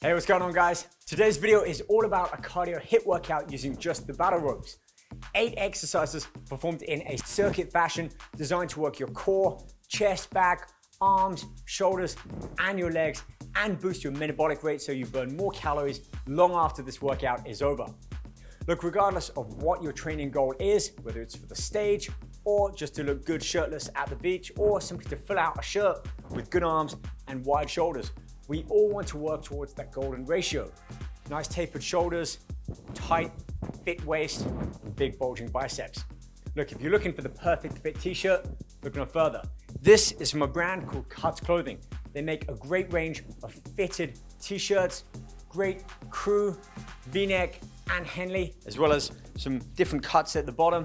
Hey, what's going on, guys? Today's video is all about a cardio HIIT workout using just the battle ropes. 8 exercises performed in a circuit fashion designed to work your core, chest, back, arms, shoulders, and your legs, and boost your metabolic rate so you burn more calories long after this workout is over. Look, regardless of what your training goal is, whether it's for the stage or just to look good shirtless at the beach or simply to fill out a shirt with good arms and wide shoulders, we all want to work towards that golden ratio. Nice tapered shoulders, tight, fit waist, and big bulging biceps. Look, if you're looking for the perfect fit t-shirt, look no further. This is from a brand called Cuts Clothing. They make a great range of fitted t-shirts, great crew, v-neck, and Henley, as well as some different cuts at the bottom.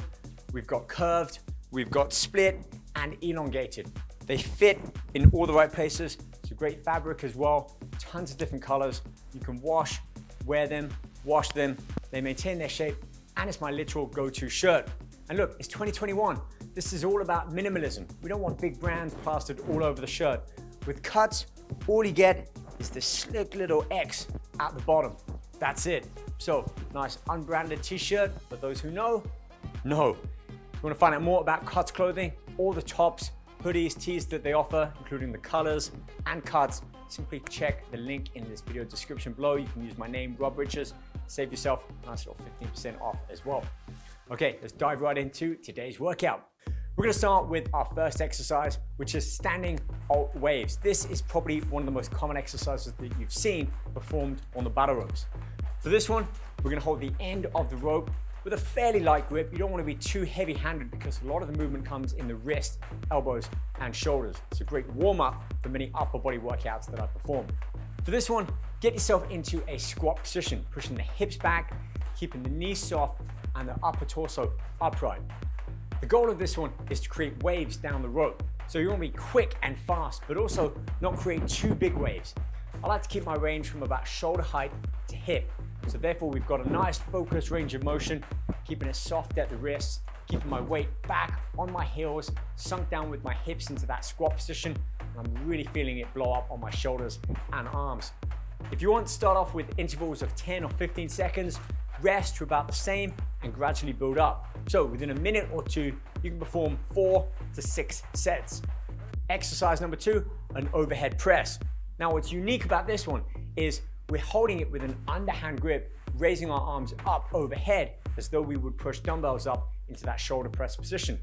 We've got curved, we've got split, and elongated. They fit in all the right places. It's a great fabric as well, tons of different colors. You can wash, wear them, wash them. They maintain their shape, and it's my literal go-to shirt. And look, it's 2021. This is all about minimalism. We don't want big brands plastered all over the shirt. With Cuts, all you get is this slick little X at the bottom. That's it. So, nice unbranded t-shirt, for those who know. If you want to find out more about Cuts Clothing, all the tops, hoodies, tees that they offer, including the colors and cuts, simply check the link in this video description below. You can use my name, Rob Richards, save yourself a nice little 15% off as well. Okay, let's dive right into today's workout. We're gonna start with our first exercise, which is standing alt waves. This is probably one of the most common exercises that you've seen performed on the battle ropes. For this one, we're gonna hold the end of the rope with a fairly light grip. You don't want to be too heavy-handed because a lot of the movement comes in the wrist, elbows, and shoulders. It's a great warm-up for many upper body workouts that I perform. For this one, get yourself into a squat position, pushing the hips back, keeping the knees soft, and the upper torso upright. The goal of this one is to create waves down the rope. So you want to be quick and fast, but also not create too big waves. I like to keep my range from about shoulder height to hip. So therefore, we've got a nice focused range of motion, keeping it soft at the wrists, keeping my weight back on my heels, sunk down with my hips into that squat position, and I'm really feeling it blow up on my shoulders and arms. If you want to start off with intervals of 10 or 15 seconds, rest to about the same, and gradually build up. So within a minute or two, you can perform 4 to 6 sets. Exercise number 2, an overhead press. Now what's unique about this one is we're holding it with an underhand grip, raising our arms up overhead as though we would push dumbbells up into that shoulder press position.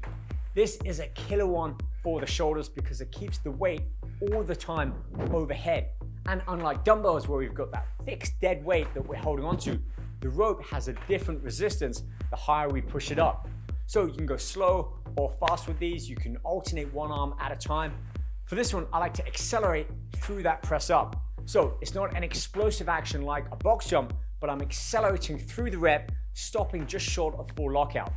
This is a killer one for the shoulders because it keeps the weight all the time overhead. And unlike dumbbells where we've got that fixed dead weight that we're holding onto, the rope has a different resistance the higher we push it up. So you can go slow or fast with these. You can alternate one arm at a time. For this one, I like to accelerate through that press up. So it's not an explosive action like a box jump, but I'm accelerating through the rep, stopping just short of full lockout.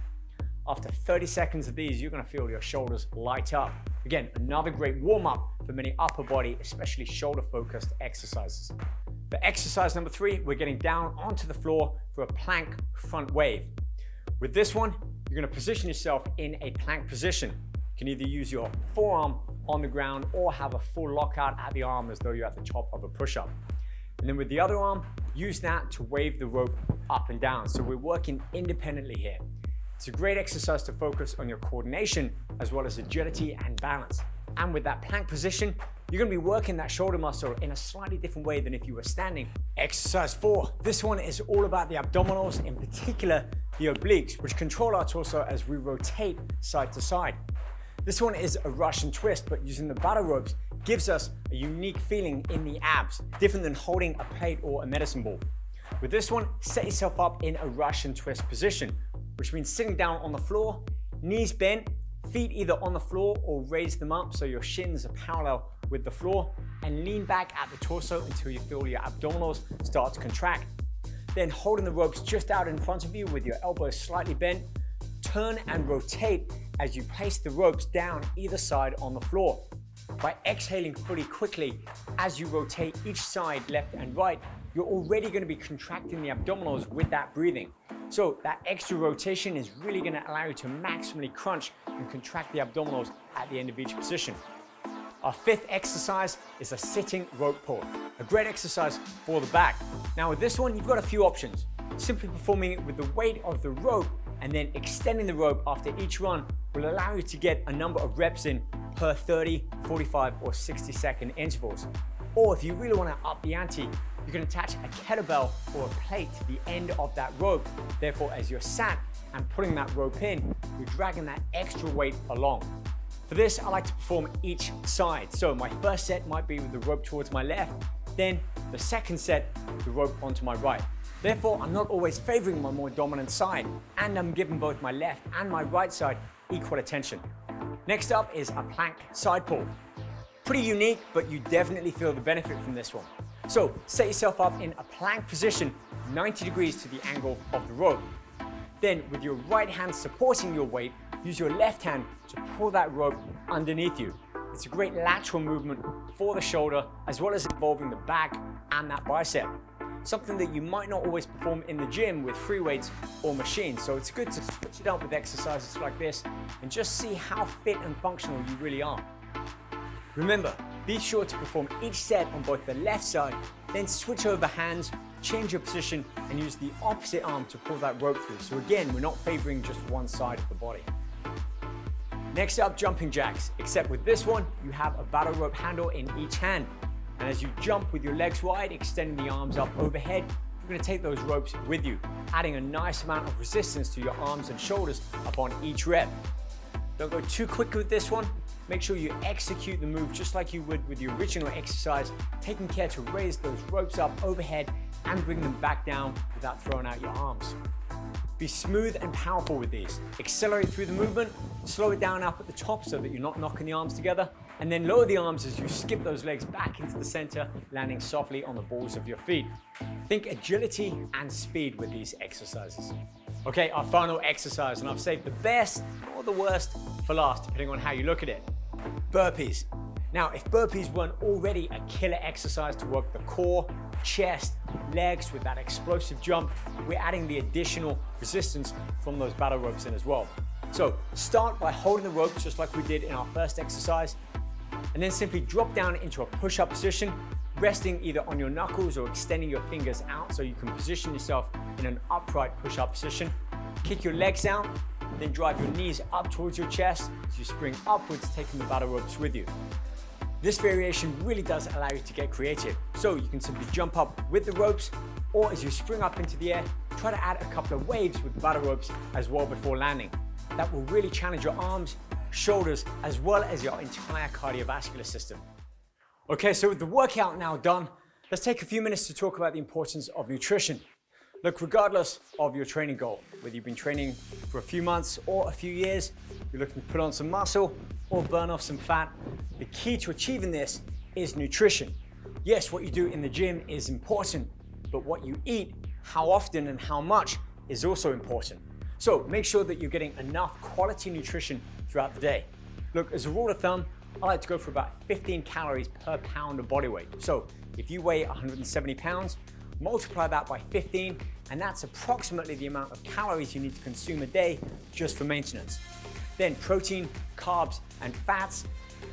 After 30 seconds of these, you're gonna feel your shoulders light up. Again, another great warm up for many upper body, especially shoulder focused exercises. For exercise number 3, we're getting down onto the floor for a plank front wave. With this one, you're gonna position yourself in a plank position. You can either use your forearm on the ground or have a full lockout at the arm as though you're at the top of a push-up. And then with the other arm, use that to wave the rope up and down. So we're working independently here. It's a great exercise to focus on your coordination as well as agility and balance. And with that plank position, you're gonna be working that shoulder muscle in a slightly different way than if you were standing. Exercise 4. This one is all about the abdominals, in particular the obliques, which control our torso as we rotate side to side. This one is a Russian twist, but using the battle ropes gives us a unique feeling in the abs, different than holding a plate or a medicine ball. With this one, set yourself up in a Russian twist position, which means sitting down on the floor, knees bent, feet either on the floor or raise them up so your shins are parallel with the floor, and lean back at the torso until you feel your abdominals start to contract. Then holding the ropes just out in front of you with your elbows slightly bent, turn and rotate as you place the ropes down either side on the floor. By exhaling fully quickly as you rotate each side left and right, you're already going to be contracting the abdominals with that breathing. So that extra rotation is really going to allow you to maximally crunch and contract the abdominals at the end of each position. Our 5th exercise is a sitting rope pull. a great exercise for the back. Now with this one, you've got a few options. Simply performing it with the weight of the rope and then extending the rope after each run will allow you to get a number of reps in per 30, 45, or 60-second intervals. Or if you really want to up the ante, you can attach a kettlebell or a plate to the end of that rope. Therefore, as you're sat and putting that rope in, you're dragging that extra weight along. For this, I like to perform each side. So my first set might be with the rope towards my left, then the second set, the rope onto my right. Therefore, I'm not always favoring my more dominant side, and I'm giving both my left and my right side equal attention. Next up is a plank side pull. Pretty unique, but you definitely feel the benefit from this one. So set yourself up in a plank position, 90 degrees to the angle of the rope. Then with your right hand supporting your weight, use your left hand to pull that rope underneath you. It's a great lateral movement for the shoulder, as well as involving the back and that bicep. Something that you might not always perform in the gym with free weights or machines. So it's good to switch it up with exercises like this and just see how fit and functional you really are. Remember, be sure to perform each set on both the left side, then switch over hands, change your position, and use the opposite arm to pull that rope through. So again, we're not favoring just one side of the body. Next up, jumping jacks. Except with this one, you have a battle rope handle in each hand. And as you jump with your legs wide, extending the arms up overhead, you're going to take those ropes with you, adding a nice amount of resistance to your arms and shoulders upon each rep. Don't go too quick with this one. Make sure you execute the move just like you would with the original exercise, taking care to raise those ropes up overhead and bring them back down without throwing out your arms. Be smooth and powerful with these. Accelerate through the movement, slow it down up at the top so that you're not knocking the arms together, and then lower the arms as you skip those legs back into the center, landing softly on the balls of your feet. Think agility and speed with these exercises. Okay, our final exercise, and I've saved the best or the worst for last, depending on how you look at it. Burpees. Now, if burpees weren't already a killer exercise to work the core, chest, legs with that explosive jump, we're adding the additional resistance from those battle ropes in as well. So start by holding the ropes just like we did in our first exercise, and then simply drop down into a push-up position, resting either on your knuckles or extending your fingers out so you can position yourself in an upright push-up position. Kick your legs out, then drive your knees up towards your chest as you spring upwards, taking the battle ropes with you. This variation really does allow you to get creative. So you can simply jump up with the ropes, or as you spring up into the air, try to add a couple of waves with the battle ropes as well before landing. That will really challenge your arms, shoulders, as well as your entire cardiovascular system. Okay, so with the workout now done, let's take a few minutes to talk about the importance of nutrition. Look, regardless of your training goal, whether you've been training for a few months or a few years, you're looking to put on some muscle or burn off some fat, the key to achieving this is nutrition. Yes, what you do in the gym is important, but what you eat, how often and how much is also important. So make sure that you're getting enough quality nutrition throughout the day. Look, as a rule of thumb, I like to go for about 15 calories per pound of body weight. So if you weigh 170 pounds, multiply that by 15, and that's approximately the amount of calories you need to consume a day just for maintenance. Then protein, carbs, and fats,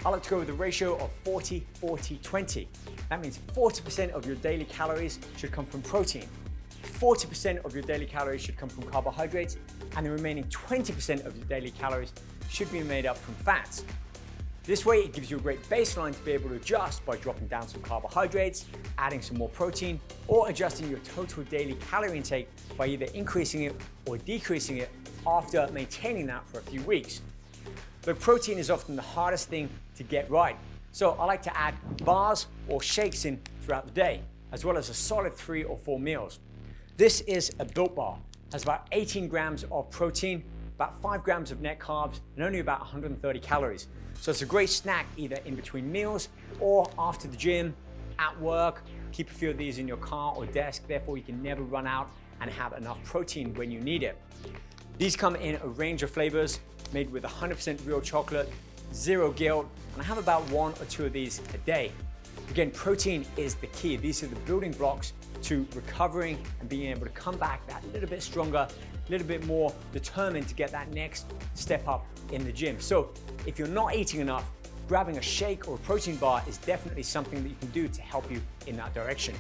I like to go with a ratio of 40, 40, 20. That means 40% of your daily calories should come from protein, 40% of your daily calories should come from carbohydrates, and the remaining 20% of your daily calories should be made up from fats. This way, it gives you a great baseline to be able to adjust by dropping down some carbohydrates, adding some more protein, or adjusting your total daily calorie intake by either increasing it or decreasing it after maintaining that for a few weeks. But protein is often the hardest thing to get right. So I like to add bars or shakes in throughout the day, as well as a solid 3 or 4 meals. This is a Built Bar. It has about 18 grams of protein, about 5 grams of net carbs, and only about 130 calories. So it's a great snack either in between meals or after the gym, at work. Keep a few of these in your car or desk, therefore you can never run out and have enough protein when you need it. These come in a range of flavors, made with 100% real chocolate, zero guilt, and I have about 1 or 2 of these a day. Again, protein is the key. These are the building blocks to recovering and being able to come back that little bit stronger, a little bit more determined to get that next step up in the gym. So if you're not eating enough, grabbing a shake or a protein bar is definitely something that you can do to help you in that direction.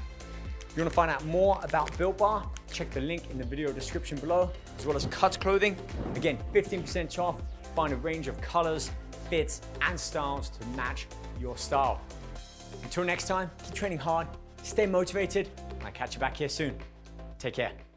If you want to find out more about Built Bar, check the link in the video description below, as well as Cuts Clothing. Again, 15% off. Find a range of colors, fits, and styles to match your style. Until next time, keep training hard, stay motivated, and I'll catch you back here soon. Take care.